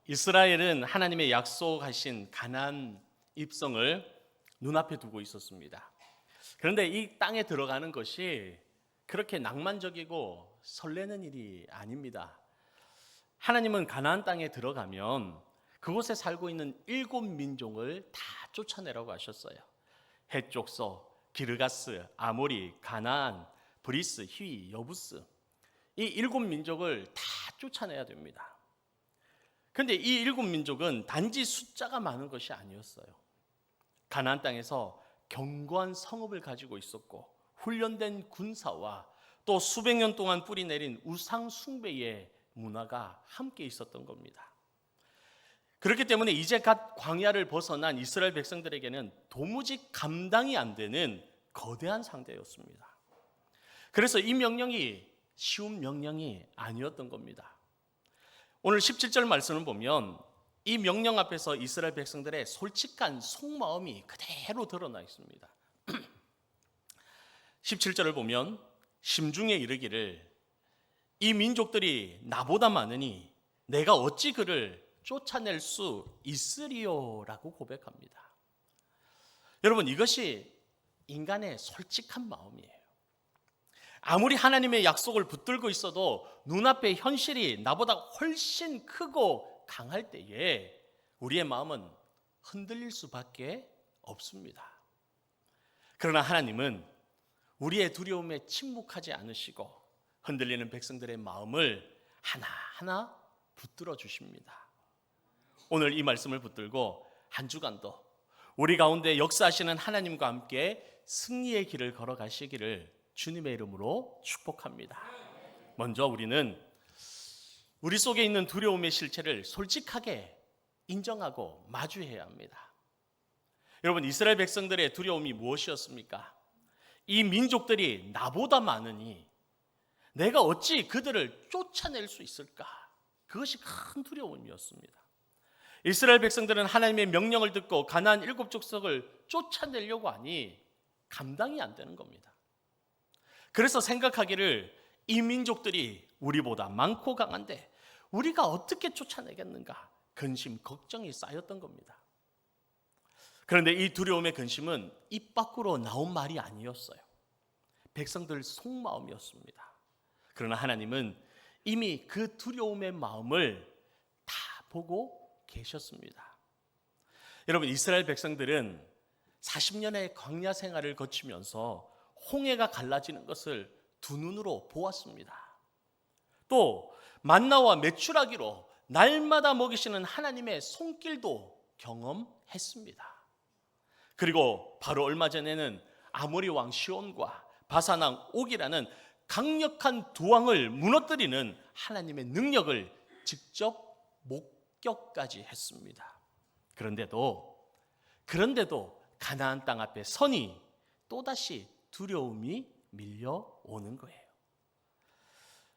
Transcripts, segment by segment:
이스라엘은 하나님의 약속하신 가나안 입성을 눈앞에 두고 있었습니다. 그런데 이 땅에 들어가는 것이 그렇게 낭만적이고 설레는 일이 아닙니다. 하나님은 가나안 땅에 들어가면 그곳에 살고 있는 7민족을 다 쫓아내라고 하셨어요. 헷족서, 기르가스, 아모리, 가나안, 브리스, 히위, 여부스, 이 7민족을 다 쫓아내야 됩니다. 그런데 이 7민족은 단지 숫자가 많은 것이 아니었어요. 가나안 땅에서 견고한 성읍을 가지고 있었고 훈련된 군사와 또 수백 년 동안 뿌리내린 우상 숭배의 문화가 함께 있었던 겁니다. 그렇기 때문에 이제 갓 광야를 벗어난 이스라엘 백성들에게는 도무지 감당이 안 되는 거대한 상대였습니다. 그래서 이 명령이 쉬운 명령이 아니었던 겁니다. 오늘 17절 말씀을 보면 이 명령 앞에서 이스라엘 백성들의 솔직한 속마음이 그대로 드러나 있습니다. 17절을 보면 심중에 이르기를 이 민족들이 나보다 많으니 내가 어찌 그를 쫓아낼 수 있으리요라고 고백합니다. 여러분, 이것이 인간의 솔직한 마음이에요. 아무리 하나님의 약속을 붙들고 있어도 눈앞의 현실이 나보다 훨씬 크고 강할 때에 우리의 마음은 흔들릴 수밖에 없습니다. 그러나 하나님은 우리의 두려움에 침묵하지 않으시고 흔들리는 백성들의 마음을 하나하나 붙들어 주십니다. 오늘 이 말씀을 붙들고 한 주간도 우리 가운데 역사하시는 하나님과 함께 승리의 길을 걸어가시기를 주님의 이름으로 축복합니다. 먼저 우리는 우리 속에 있는 두려움의 실체를 솔직하게 인정하고 마주해야 합니다. 여러분, 이스라엘 백성들의 두려움이 무엇이었습니까? 이 민족들이 나보다 많으니 내가 어찌 그들을 쫓아낼 수 있을까? 그것이 큰 두려움이었습니다. 이스라엘 백성들은 하나님의 명령을 듣고 가나안 7족속을 쫓아내려고 하니 감당이 안 되는 겁니다. 그래서 생각하기를 이 민족들이 우리보다 많고 강한데 우리가 어떻게 쫓아내겠는가? 근심, 걱정이 쌓였던 겁니다. 그런데 이 두려움의 근심은 입 밖으로 나온 말이 아니었어요. 백성들 속마음이었습니다. 그러나 하나님은 이미 그 두려움의 마음을 다 보고 계셨습니다. 여러분, 이스라엘 백성들은 40년의 광야 생활을 거치면서 홍해가 갈라지는 것을 두 눈으로 보았습니다. 또 만나와 메추라기로 날마다 먹이시는 하나님의 손길도 경험했습니다. 그리고 바로 얼마 전에는 아모리 왕 시온과 바산 왕 옥이라는 강력한 두 왕을 무너뜨리는 하나님의 능력을 직접 목격까지 했습니다. 그런데도 가나안 땅 앞에 서니 또다시 두려움이 밀려오는 거예요.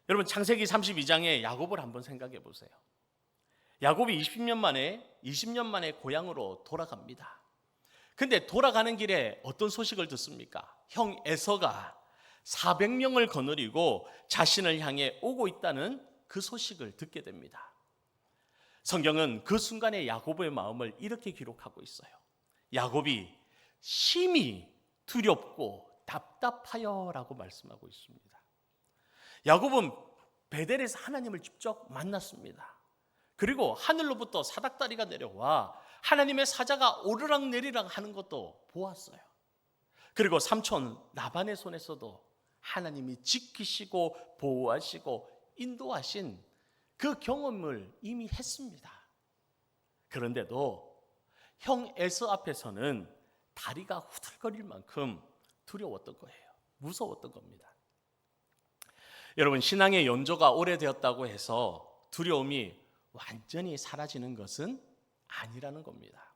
여러분, 창세기 32장의 야곱을 한번 생각해 보세요. 야곱이 20년 만에 고향으로 돌아갑니다. 근데 돌아가는 길에 어떤 소식을 듣습니까? 형 에서가 400명을 거느리고 자신을 향해 오고 있다는 그 소식을 듣게 됩니다. 성경은 그 순간에 야곱의 마음을 이렇게 기록하고 있어요. 야곱이 심히 두렵고 답답하여라고 말씀하고 있습니다. 야곱은 베델에서 하나님을 직접 만났습니다. 그리고 하늘로부터 사닥다리가 내려와 하나님의 사자가 오르락내리락 하는 것도 보았어요. 그리고 삼촌 라반의 손에서도 하나님이 지키시고 보호하시고 인도하신 그 경험을 이미 했습니다. 그런데도 형 에서 앞에서는 다리가 후들거릴 만큼 두려웠던 거예요. 무서웠던 겁니다. 여러분, 신앙의 연조가 오래되었다고 해서 두려움이 완전히 사라지는 것은 아니라는 겁니다.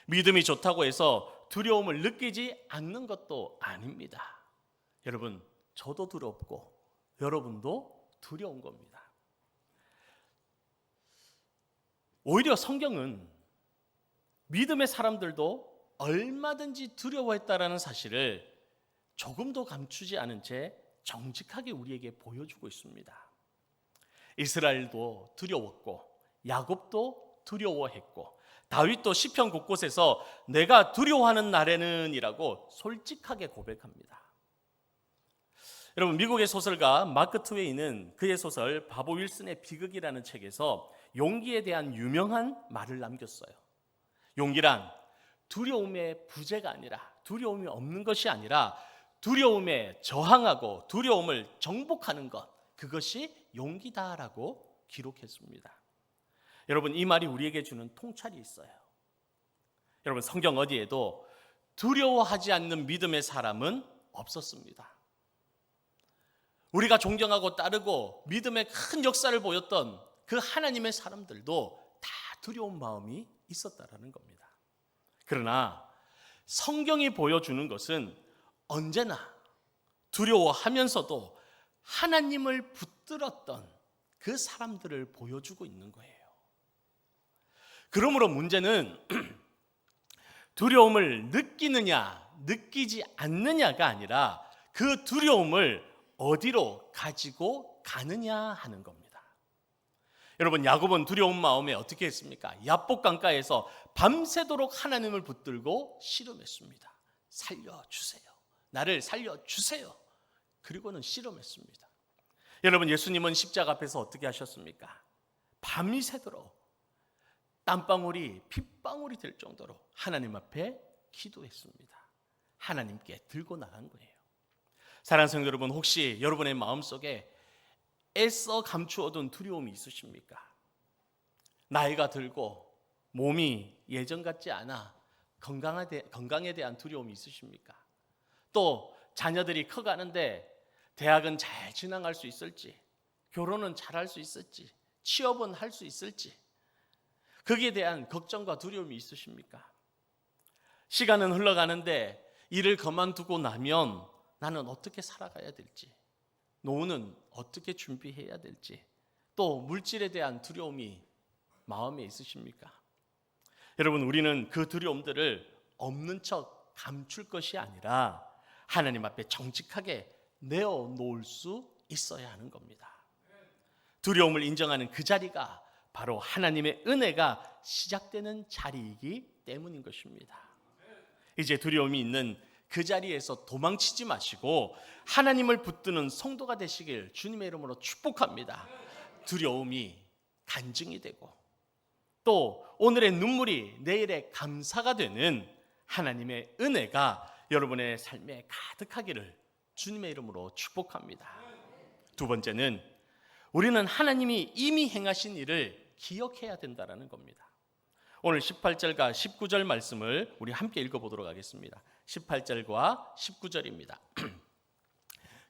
믿음이 좋다고 해서 두려움을 느끼지 않는 것도 아닙니다. 여러분, 저도 두렵고 여러분도 두려운 겁니다. 오히려 성경은 믿음의 사람들도 얼마든지 두려워했다라는 사실을 조금도 감추지 않은 채 정직하게 우리에게 보여주고 있습니다. 이스라엘도 두려웠고 야곱도 두려워했고 다윗도 시편 곳곳에서 내가 두려워하는 날에는 이라고 솔직하게 고백합니다. 여러분, 미국의 소설가 마크 트웨이는 그의 소설 바보 윌슨의 비극이라는 책에서 용기에 대한 유명한 말을 남겼어요. 용기란 두려움의 부재가 아니라, 두려움이 없는 것이 아니라 두려움에 저항하고 두려움을 정복하는 것, 그것이 용기다라고 기록했습니다. 여러분, 이 말이 우리에게 주는 통찰이 있어요. 여러분, 성경 어디에도 두려워하지 않는 믿음의 사람은 없었습니다. 우리가 존경하고 따르고 믿음의 큰 역사를 보였던 그 하나님의 사람들도 다 두려운 마음이 있었다라는 겁니다. 그러나 성경이 보여주는 것은 언제나 두려워하면서도 하나님을 붙들었던 그 사람들을 보여주고 있는 거예요. 그러므로 문제는 두려움을 느끼느냐 느끼지 않느냐가 아니라 그 두려움을 어디로 가지고 가느냐 하는 겁니다. 여러분, 야곱은 두려운 마음에 어떻게 했습니까? 야복 강가에서 밤새도록 하나님을 붙들고 씨름했습니다. 살려주세요. 나를 살려주세요. 그리고는 씨름했습니다. 여러분, 예수님은 십자가 앞에서 어떻게 하셨습니까? 밤이 새도록 땀방울이 핏방울이 될 정도로 하나님 앞에 기도했습니다. 하나님께 들고 나간 거예요. 사랑하는 성도 여러분, 혹시 여러분의 마음속에 애써 감추어둔 두려움이 있으십니까? 나이가 들고 몸이 예전 같지 않아 건강에 대한 두려움이 있으십니까? 또 자녀들이 커가는데 대학은 잘 진학할 수 있을지, 결혼은 잘할 수 있을지, 취업은 할 수 있을지, 거기에 대한 걱정과 두려움이 있으십니까? 시간은 흘러가는데 일을 그만두고 나면 나는 어떻게 살아가야 될지, 노후는 어떻게 준비해야 될지, 또 물질에 대한 두려움이 마음에 있으십니까? 여러분, 우리는 그 두려움들을 없는 척 감출 것이 아니라 하나님 앞에 정직하게 내어놓을 수 있어야 하는 겁니다. 두려움을 인정하는 그 자리가 바로 하나님의 은혜가 시작되는 자리이기 때문인 것입니다. 이제 두려움이 있는 그 자리에서 도망치지 마시고 하나님을 붙드는 성도가 되시길 주님의 이름으로 축복합니다. 두려움이 간증이 되고 또 오늘의 눈물이 내일의 감사가 되는 하나님의 은혜가 여러분의 삶에 가득하기를 주님의 이름으로 축복합니다. 두 번째는 우리는 하나님이 이미 행하신 일을 기억해야 된다는 겁니다. 오늘 18절과 19절 말씀을 우리 함께 읽어보도록 하겠습니다. 18절과 19절입니다.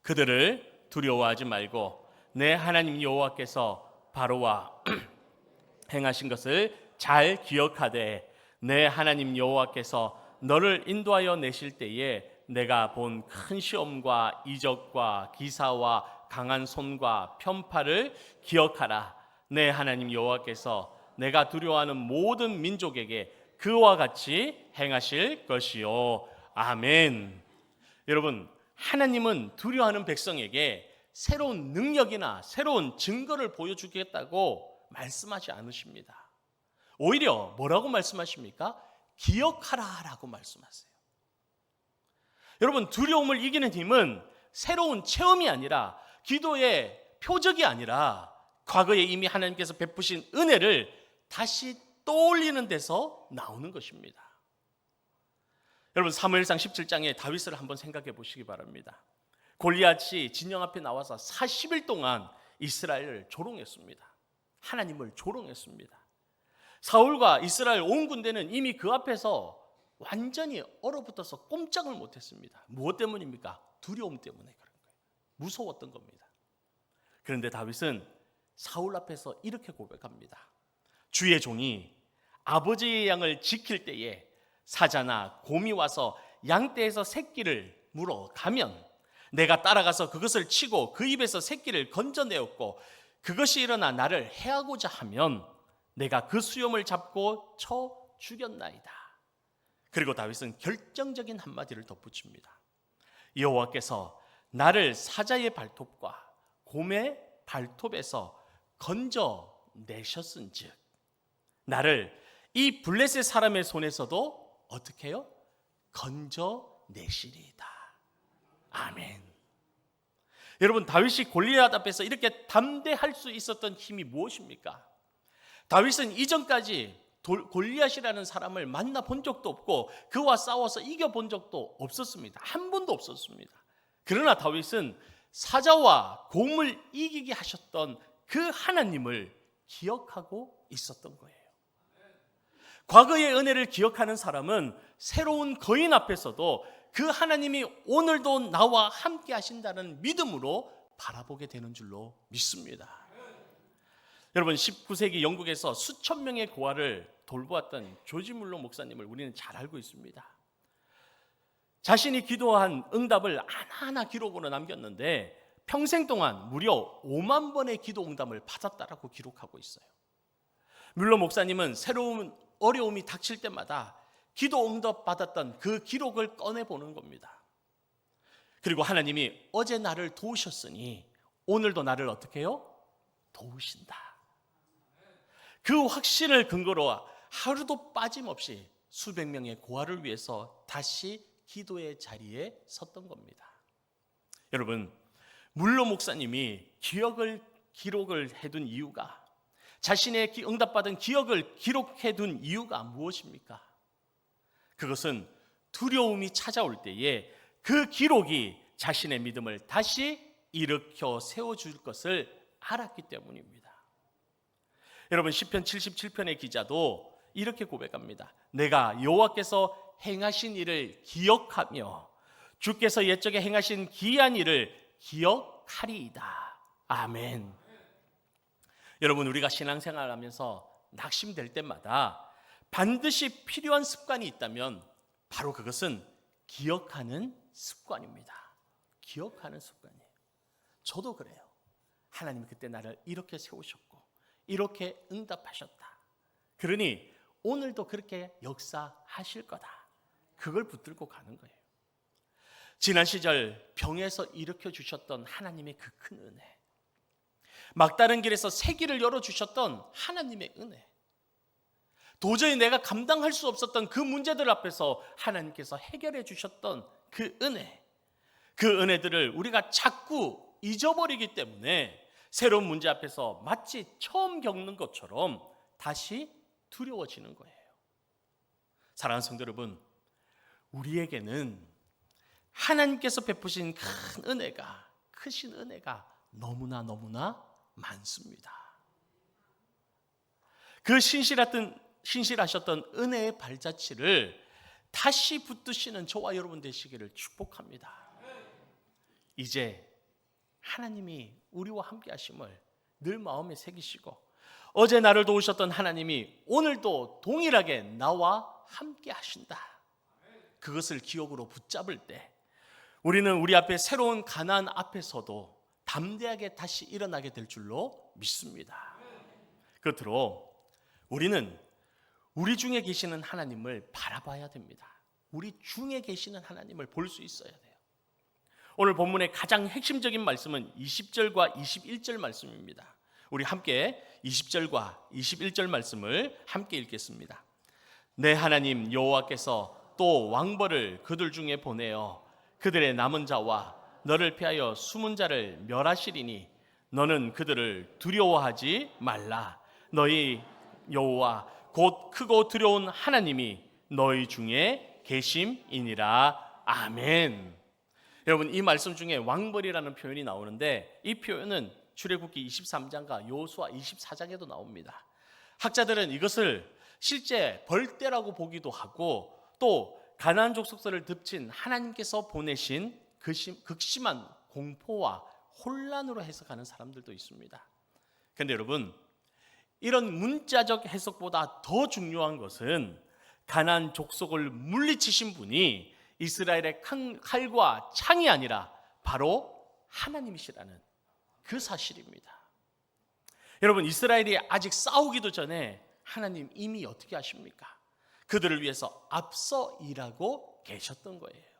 그들을 두려워하지 말고 내 하나님 여호와께서 바로와 행하신 것을 잘 기억하되 내 하나님 여호와께서 너를 인도하여 내실 때에 내가 본 큰 시험과 이적과 기사와 강한 손과 편팔을 기억하라. 내 하나님 여호와께서 내가 두려워하는 모든 민족에게 그와 같이 행하실 것이요. 아멘. 여러분, 하나님은 두려워하는 백성에게 새로운 능력이나 새로운 증거를 보여주겠다고 말씀하지 않으십니다. 오히려 뭐라고 말씀하십니까? 기억하라라고 말씀하세요. 여러분, 두려움을 이기는 힘은 새로운 체험이 아니라 기도의 표적이 아니라 과거에 이미 하나님께서 베푸신 은혜를 다시 떠올리는 데서 나오는 것입니다. 여러분, 사무엘상 17장의 다윗을 한번 생각해 보시기 바랍니다. 골리앗이 진영 앞에 나와서 40일 동안 이스라엘을 조롱했습니다. 하나님을 조롱했습니다. 사울과 이스라엘 온 군대는 이미 그 앞에서 완전히 얼어붙어서 꼼짝을 못했습니다. 무엇 때문입니까? 두려움 때문에 그런 거예요. 무서웠던 겁니다. 그런데 다윗은 사울 앞에서 이렇게 고백합니다. 주의 종이 아버지의 양을 지킬 때에 사자나 곰이 와서 양떼에서 새끼를 물어 가면 내가 따라가서 그것을 치고 그 입에서 새끼를 건져내었고 그것이 일어나 나를 해하고자 하면 내가 그 수염을 잡고 쳐 죽였나이다. 그리고 다윗은 결정적인 한마디를 덧붙입니다. 여호와께서 나를 사자의 발톱과 곰의 발톱에서 건져내셨은즉 나를 이 블레셋 사람의 손에서도 어떻게 해요? 건져내시리이다. 아멘. 여러분, 다윗이 골리앗 앞에서 이렇게 담대할 수 있었던 힘이 무엇입니까? 다윗은 이전까지 골리앗이라는 사람을 만나본 적도 없고 그와 싸워서 이겨본 적도 없었습니다. 한 번도 없었습니다. 그러나 다윗은 사자와 곰을 이기게 하셨던 그 하나님을 기억하고 있었던 거예요. 과거의 은혜를 기억하는 사람은 새로운 거인 앞에서도 그 하나님이 오늘도 나와 함께 하신다는 믿음으로 바라보게 되는 줄로 믿습니다. 여러분, 19세기 영국에서 수천 명의 고아를 돌보았던 조지 물러 목사님을 우리는 잘 알고 있습니다. 자신이 기도한 응답을 하나하나 기록으로 남겼는데 평생 동안 무려 5만 번의 기도 응답을 받았다라고 기록하고 있어요. 물러 목사님은 새로운 어려움이 닥칠 때마다 기도 응답 받았던 그 기록을 꺼내보는 겁니다. 그리고 하나님이 어제 나를 도우셨으니 오늘도 나를 어떻게 해요? 도우신다. 그 확신을 근거로 하루도 빠짐없이 수백 명의 고아를 위해서 다시 기도의 자리에 섰던 겁니다. 여러분, 물러 목사님이 기록을 해둔 이유가, 자신의 응답받은 기억을 기록해둔 이유가 무엇입니까? 그것은 두려움이 찾아올 때에 그 기록이 자신의 믿음을 다시 일으켜 세워줄 것을 알았기 때문입니다. 여러분, 시편 77편의 기자도 이렇게 고백합니다. 내가 여호와께서 행하신 일을 기억하며 주께서 옛적에 행하신 기이한 일을 기억하리이다. 아멘. 여러분, 우리가 신앙생활하면서 낙심될 때마다 반드시 필요한 습관이 있다면 바로 그것은 기억하는 습관입니다. 기억하는 습관이에요. 저도 그래요. 하나님이 그때 나를 이렇게 세우셨고 이렇게 응답하셨다. 그러니 오늘도 그렇게 역사하실 거다. 그걸 붙들고 가는 거예요. 지난 시절 병에서 일으켜 주셨던 하나님의 그 큰 은혜, 막다른 길에서 새 길을 열어주셨던 하나님의 은혜, 도저히 내가 감당할 수 없었던 그 문제들 앞에서 하나님께서 해결해 주셨던 그 은혜, 그 은혜들을 우리가 자꾸 잊어버리기 때문에 새로운 문제 앞에서 마치 처음 겪는 것처럼 다시 두려워지는 거예요. 사랑하는 성도 여러분, 우리에게는 하나님께서 베푸신 큰 은혜가, 크신 은혜가 너무나 많습니다. 그 신실하셨던 은혜의 발자취를 다시 붙드시는 저와 여러분 되시기를 축복합니다. 이제 하나님이 우리와 함께 하심을 늘 마음에 새기시고 어제 나를 도우셨던 하나님이 오늘도 동일하게 나와 함께 하신다. 그것을 기억으로 붙잡을 때 우리는 우리 앞에 새로운 가나안 앞에서도 담대하게 다시 일어나게 될 줄로 믿습니다. 그렇도록 우리는 우리 중에 계시는 하나님을 바라봐야 됩니다. 우리 중에 계시는 하나님을 볼 수 있어야 돼요. 오늘 본문의 가장 핵심적인 말씀은 20절과 21절 말씀입니다. 우리 함께 20절과 21절 말씀을 함께 읽겠습니다. 내 하나님 여호와께서 또 왕벌을 그들 중에 보내어 그들의 남은 자와 너를 피하여 숨은 자를 멸하시리니 너는 그들을 두려워하지 말라. 너희 여호와 곧 크고 두려운 하나님이 너희 중에 계심이니라. 아멘. 여러분, 이 말씀 중에 왕벌이라는 표현이 나오는데 이 표현은 출애굽기 23장과 여호수아 24장에도 나옵니다. 학자들은 이것을 실제 벌떼라고 보기도 하고 또 가나안 족속들을 덮친 하나님께서 보내신 극심한 공포와 혼란으로 해석하는 사람들도 있습니다. 그런데 여러분, 이런 문자적 해석보다 더 중요한 것은 가나안 족속을 물리치신 분이 이스라엘의 칼과 창이 아니라 바로 하나님이시라는 그 사실입니다. 여러분, 이스라엘이 아직 싸우기도 전에 하나님 이미 어떻게 하십니까? 그들을 위해서 앞서 일하고 계셨던 거예요.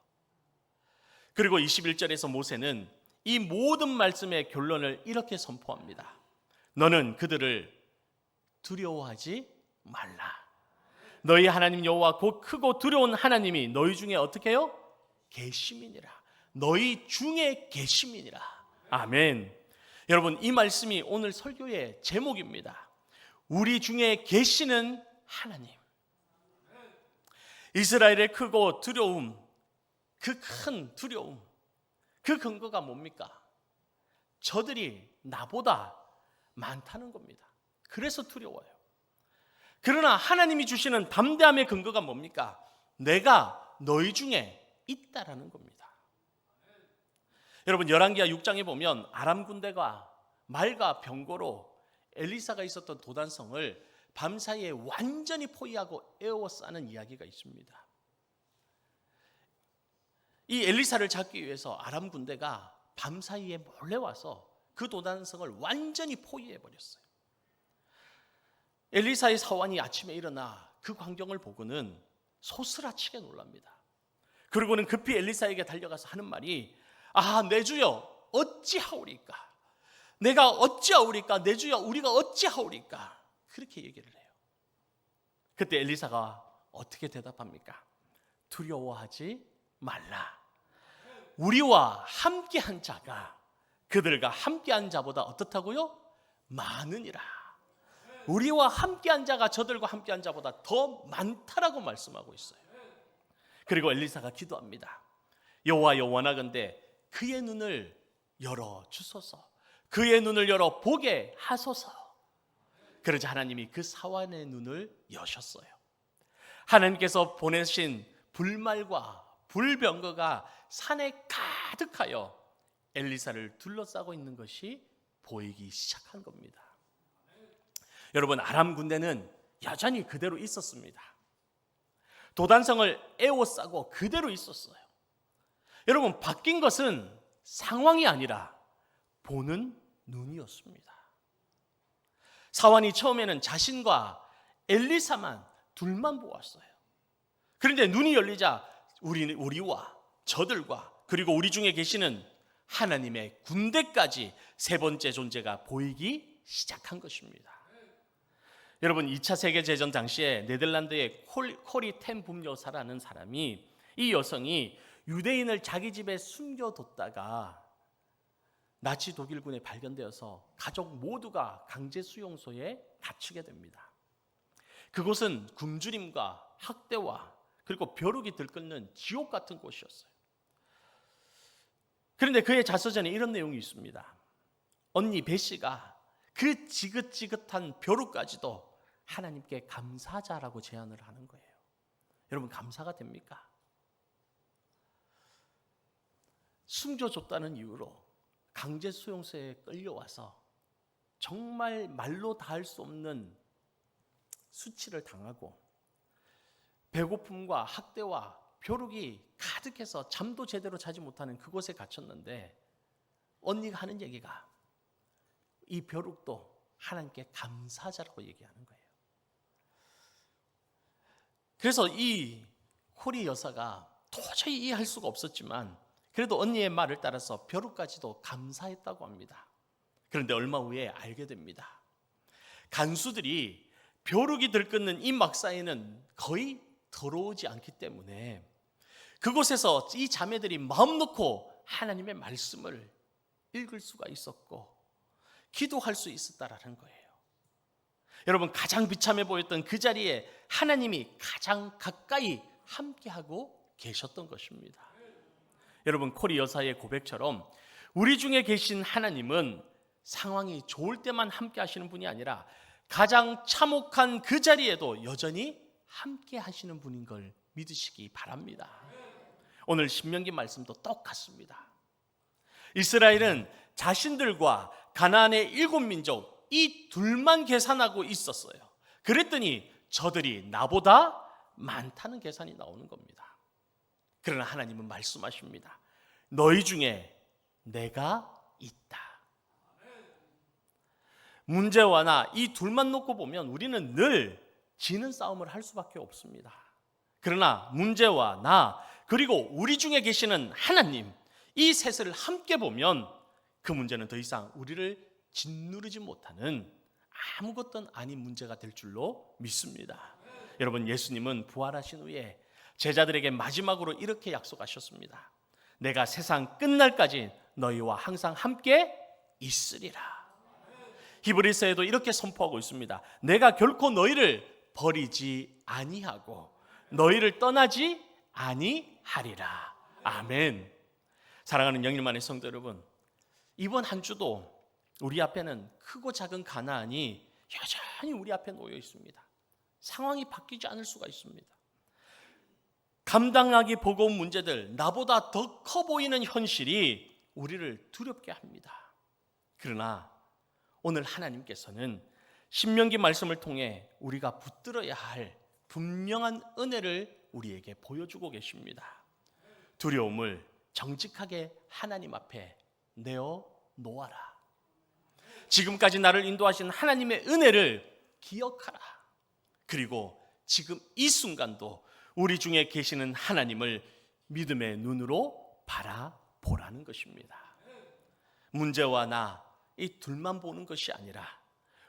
그리고 21절에서 모세는 이 모든 말씀의 결론을 이렇게 선포합니다. 너는 그들을 두려워하지 말라. 너희 하나님 여호와 곧 크고 두려운 하나님이 너희 중에 어떻게 해요? 계심이니라. 너희 중에 계심이니라. 아멘. 여러분, 이 말씀이 오늘 설교의 제목입니다. 우리 중에 계시는 하나님. 이스라엘의 크고 두려움, 그 큰 두려움, 그 근거가 뭡니까? 저들이 나보다 많다는 겁니다. 그래서 두려워요. 그러나 하나님이 주시는 담대함의 근거가 뭡니까? 내가 너희 중에 있다라는 겁니다. 여러분, 열왕기하 6장에 보면 아람 군대가 말과 병거로 엘리사가 있었던 도단성을 밤사이에 완전히 포위하고 에워싸는 이야기가 있습니다. 이 엘리사를 잡기 위해서 아람 군대가 밤사이에 몰래 와서 그 도단성을 완전히 포위해버렸어요. 엘리사의 사환이 아침에 일어나 그 광경을 보고는 소스라치게 놀랍니다. 그리고는 급히 엘리사에게 달려가서 하는 말이, 내 주여 어찌하오리까? 내가 어찌하오리까? 내 주여 우리가 어찌하오리까? 그렇게 얘기를 해요. 그때 엘리사가 어떻게 대답합니까? 두려워하지 말라. 우리와 함께한 자가 그들과 함께한 자보다 어떻다고요? 많으니라. 우리와 함께한 자가 저들과 함께한 자보다 더 많다라고 말씀하고 있어요. 그리고 엘리사가 기도합니다. 여호와여, 원하건대 그의 눈을 열어 주소서. 그의 눈을 열어 보게 하소서. 그러자 하나님이 그 사환의 눈을 여셨어요. 하나님께서 보내신 불말과 불병거가 산에 가득하여 엘리사를 둘러싸고 있는 것이 보이기 시작한 겁니다. 여러분, 아람 군대는 여전히 그대로 있었습니다. 도단성을 에워싸고 그대로 있었어요. 여러분, 바뀐 것은 상황이 아니라 보는 눈이었습니다. 사환이 처음에는 자신과 엘리사만 둘만 보았어요. 그런데 눈이 열리자 우리와 저들과 그리고 우리 중에 계시는 하나님의 군대까지 세 번째 존재가 보이기 시작한 것입니다. 여러분, 2차 세계대전 당시에 네덜란드의 코리 텐 분여사라는 사람이, 이 여성이 유대인을 자기 집에 숨겨뒀다가 나치 독일군에 발견되어서 가족 모두가 강제 수용소에 갇히게 됩니다. 그곳은 굶주림과 학대와 그리고 벼룩이 들끓는 지옥 같은 곳이었어요. 그런데 그의 자서전에 이런 내용이 있습니다. 언니 베시가 그 지긋지긋한 벼룩까지도 하나님께 감사하자라고 제안을 하는 거예요. 여러분, 감사가 됩니까? 숨겨줬다는 이유로 강제 수용소에 끌려와서 정말 말로 다 할 수 없는 수치를 당하고 배고픔과 학대와 벼룩이 가득해서 잠도 제대로 자지 못하는 그곳에 갇혔는데 언니가 하는 얘기가 이 벼룩도 하나님께 감사하자라고 얘기하는 거예요. 그래서 이 코리 여사가 도저히 이해할 수가 없었지만 그래도 언니의 말을 따라서 벼룩까지도 감사했다고 합니다. 그런데 얼마 후에 알게 됩니다. 간수들이 벼룩이 들끓는 이 막사에는 거의 더러우지 않기 때문에 그곳에서 이 자매들이 마음 놓고 하나님의 말씀을 읽을 수가 있었고 기도할 수 있었다라는 거예요. 여러분, 가장 비참해 보였던 그 자리에 하나님이 가장 가까이 함께하고 계셨던 것입니다. 여러분, 코리 여사의 고백처럼 우리 중에 계신 하나님은 상황이 좋을 때만 함께 하시는 분이 아니라 가장 참혹한 그 자리에도 여전히 함께 하시는 분인 걸 믿으시기 바랍니다. 오늘 신명기 말씀도 똑같습니다. 이스라엘은 자신들과 가나안의 7민족 이 둘만 계산하고 있었어요. 그랬더니 저들이 나보다 많다는 계산이 나오는 겁니다. 그러나 하나님은 말씀하십니다. 너희 중에 내가 있다. 문제와 나 이 둘만 놓고 보면 우리는 늘 지는 싸움을 할 수밖에 없습니다. 그러나 문제와 나 그리고 우리 중에 계시는 하나님 이 셋을 함께 보면 그 문제는 더 이상 우리를 짓누르지 못하는 아무것도 아닌 문제가 될 줄로 믿습니다. 여러분, 예수님은 부활하신 후에 제자들에게 마지막으로 이렇게 약속하셨습니다. 내가 세상 끝날까지 너희와 항상 함께 있으리라. 히브리서에도 이렇게 선포하고 있습니다. 내가 결코 너희를 버리지 아니하고 너희를 떠나지 아니하리라. 아멘. 사랑하는 영림 안의 성도 여러분, 이번 한 주도 우리 앞에는 크고 작은 가나안이 여전히 우리 앞에 놓여 있습니다. 상황이 바뀌지 않을 수가 있습니다. 감당하기 버거운 문제들, 나보다 더 커 보이는 현실이 우리를 두렵게 합니다. 그러나 오늘 하나님께서는 신명기 말씀을 통해 우리가 붙들어야 할 분명한 은혜를 우리에게 보여주고 계십니다. 두려움을 정직하게 하나님 앞에 내어 놓아라. 지금까지 나를 인도하신 하나님의 은혜를 기억하라. 그리고 지금 이 순간도 우리 중에 계시는 하나님을 믿음의 눈으로 바라보라는 것입니다. 문제와 나 이 둘만 보는 것이 아니라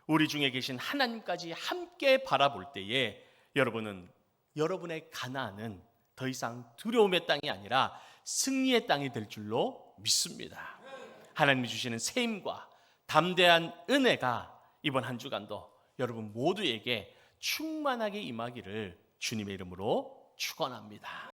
우리 중에 계신 하나님까지 함께 바라볼 때에 여러분은, 여러분의 가나안은 더 이상 두려움의 땅이 아니라 승리의 땅이 될 줄로 믿습니다. 하나님이 주시는 새 힘과 담대한 은혜가 이번 한 주간도 여러분 모두에게 충만하게 임하기를 주님의 이름으로 축원합니다.